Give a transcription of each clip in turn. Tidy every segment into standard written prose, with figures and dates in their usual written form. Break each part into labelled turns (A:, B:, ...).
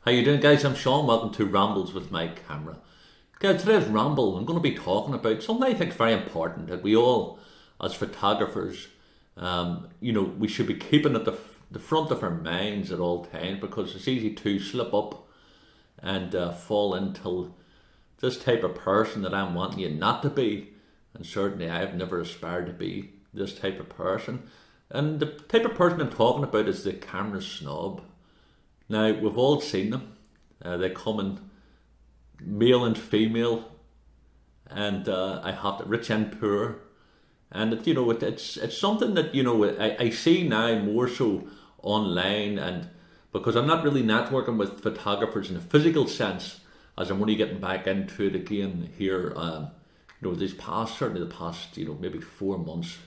A: How you doing, guys? I'm Sean. Welcome to Rambles with my camera. Guys, today's ramble, I'm going to be talking about something I think is very important, that we all, as photographers, we should be keeping at the front of our minds at all times, because it's easy to slip up and fall into this type of person that I'm wanting you not to be. And certainly I've never aspired to be this type of person. And the type of person I'm talking about is the camera snob. Now, we've all seen them. They come in male and female, and I have to rich and poor, and it's something that I see now more so online, and because I'm not really networking with photographers in a physical sense, as I'm only getting back into it again here. Certainly the past maybe 4 months,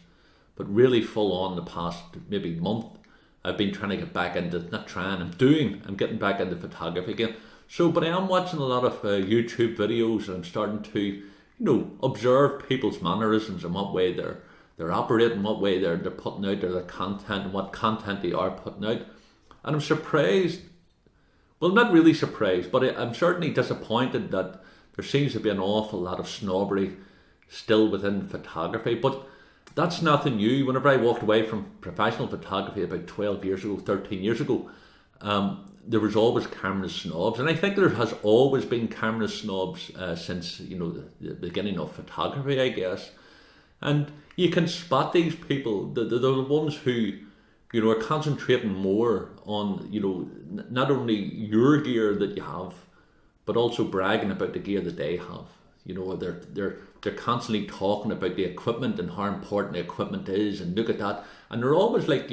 A: but really full on the past maybe month. I've been trying to get back into, I'm getting back into photography again. But I am watching a lot of YouTube videos, and I'm starting to, observe people's mannerisms and what way they're operating, what way they're putting out their content, and what content they are putting out. And I'm surprised, well, not really surprised, but I'm certainly disappointed that there seems to be an awful lot of snobbery still within photography. But that's nothing new. Whenever I walked away from professional photography about 12 years ago, 13 years ago, there was always camera snobs. And I think there has always been camera snobs since, the beginning of photography, I guess. And you can spot these people, the ones who, are concentrating more on, not only your gear that you have, but also bragging about the gear that they have. They're constantly talking about the equipment and how important the equipment is, and look at that. And they're always like,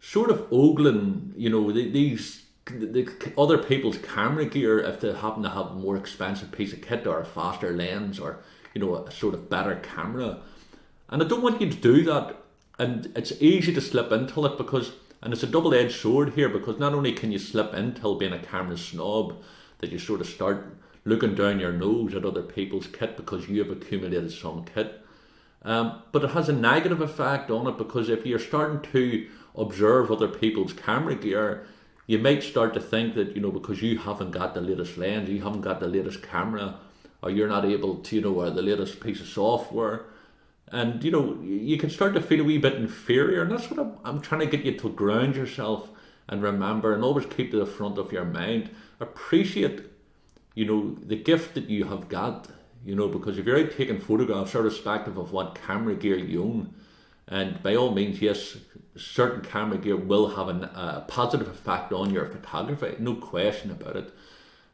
A: sort of ogling, the other people's camera gear if they happen to have a more expensive piece of kit or a faster lens or, a sort of better camera. And I don't want you to do that. And it's easy to slip into it and it's a double-edged sword here, because not only can you slip into being a camera snob, that you sort of start looking down your nose at other people's kit because you have accumulated some kit. But it has a negative effect on it, because if you're starting to observe other people's camera gear, you might start to think that, because you haven't got the latest lens, you haven't got the latest camera, or you're not able to, or the latest piece of software, and, you can start to feel a wee bit inferior. And that's what I'm trying to get you to ground yourself and remember, and always keep to the front of your mind. Appreciate the gift that you have got, because if you're out taking photographs, irrespective of what camera gear you own, and by all means, yes, certain camera gear will have a positive effect on your photography, no question about it.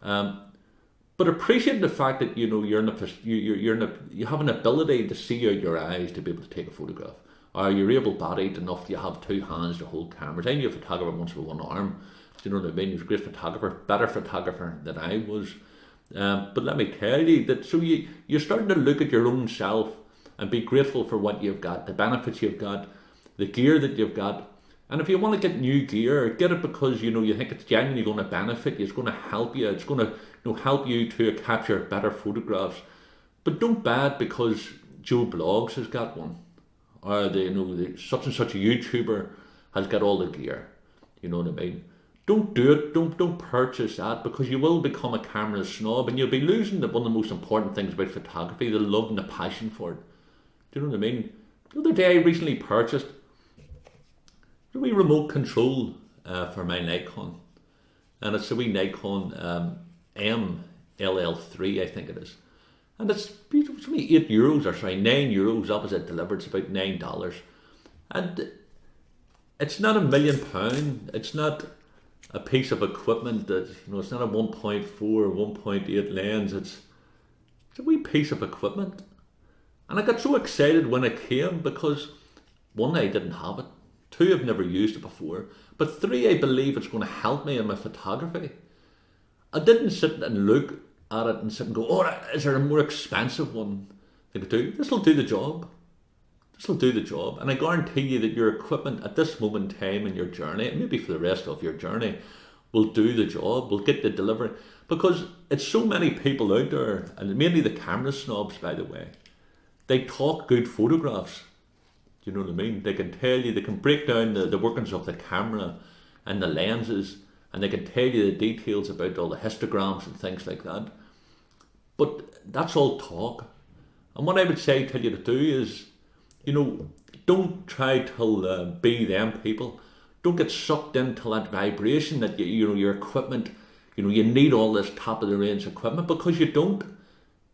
A: But appreciate the fact that you have an ability to see out your eyes to be able to take a photograph, or you're able-bodied enough. You have 2 hands to hold cameras. I knew a photographer once with 1 arm. Do you know what I mean? He was a great photographer, better photographer than I was. But let me tell you that, so you're starting to look at your own self and be grateful for what you've got, the benefits you've got, the gear that you've got. And if you want to get new gear, get it because you think it's genuinely going to benefit you, it's going to help you, it's going to help you to capture better photographs. But don't buy it because Joe Blogs has got one, or the such and such a YouTuber has got all the gear. You know what I mean? Don't do it. Don't purchase that, because you will become a camera snob, and you'll be losing one of the most important things about photography: the love and the passion for it. Do you know what I mean? The other day, I recently purchased a wee remote control for my Nikon, and it's a wee Nikon MLL3, I think it is, and it's only €8 or sorry €9 opposite delivered. It's about $9, and it's not £1,000,000. It's not a piece of equipment that it's not a 1.4 or 1.8 lens. It's a wee piece of equipment, and I got so excited when it came because 1, I didn't have it. 2, I've never used it before. But 3, I believe it's going to help me in my photography. I didn't sit and look at it and sit and go, oh, is there a more expensive one they could do? This will do the job. This will do the job. And I guarantee you that your equipment at this moment in time in your journey, and maybe for the rest of your journey, will do the job, will get the delivery. Because it's so many people out there, and mainly the camera snobs, by the way, they talk good photographs. Do you know what I mean? They can tell you, they can break down the workings of the camera and the lenses, and they can tell you the details about all the histograms and things like that. But that's all talk. And what I would say tell you to do is, don't try to be them people. Don't get sucked into that vibration that your equipment, you need all this top of the range equipment, because you don't.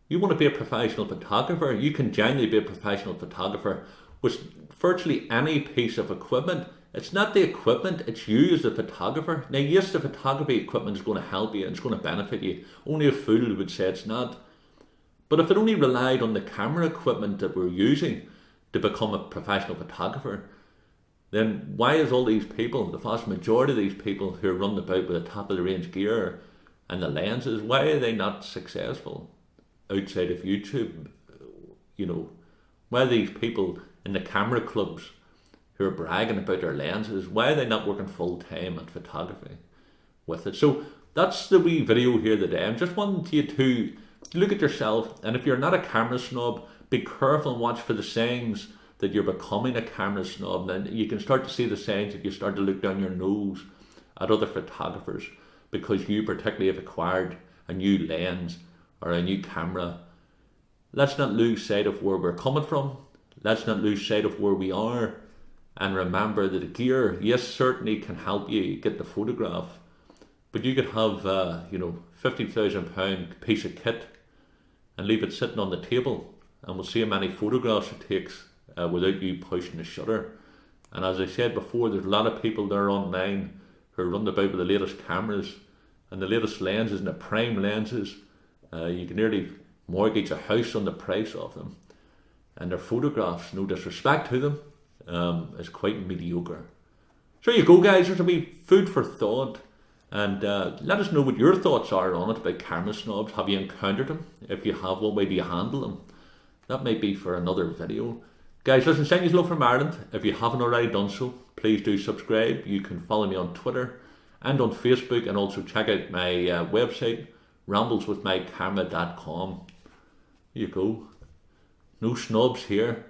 A: You want to be a professional photographer. You can genuinely be a professional photographer with virtually any piece of equipment. It's not the equipment, it's you as the photographer. Now, yes, the photography equipment is going to help you and it's going to benefit you. Only a fool would say it's not. But if it only relied on the camera equipment that we're using to become a professional photographer, then why is all these people, the vast majority of these people who are running about with the top of the range gear and the lenses, why are they not successful outside of YouTube? Why are these people in the camera clubs who are bragging about their lenses, why are they not working full time at photography with it? So that's the wee video here today. I'm just wanting you to look at yourself, and if you're not a camera snob, be careful and watch for the signs that you're becoming a camera snob. Then you can start to see the signs that you start to look down your nose at other photographers because you particularly have acquired a new lens or a new camera. Let's not lose sight of where we're coming from. Let's not lose sight of where we are. And remember that the gear, yes, certainly can help you get the photograph, but you could have, £50,000 piece of kit and leave it sitting on the table, and we'll see how many photographs it takes without you pushing the shutter. And as I said before, there's a lot of people there online who are running about with the latest cameras and the latest lenses and the prime lenses. You can nearly mortgage a house on the price of them, and their photographs, no disrespect to them, is quite mediocre. So there you go, guys. There's a wee food for thought, and let us know what your thoughts are on it about camera snobs. Have you encountered them? If you have, what way do you handle them? That might be for another video. Guys, listen, send you love from Ireland. If you haven't already done so, please do subscribe. You can follow me on Twitter and on Facebook, and also check out my website, rambleswithmycamera.com. There you go. No snobs here.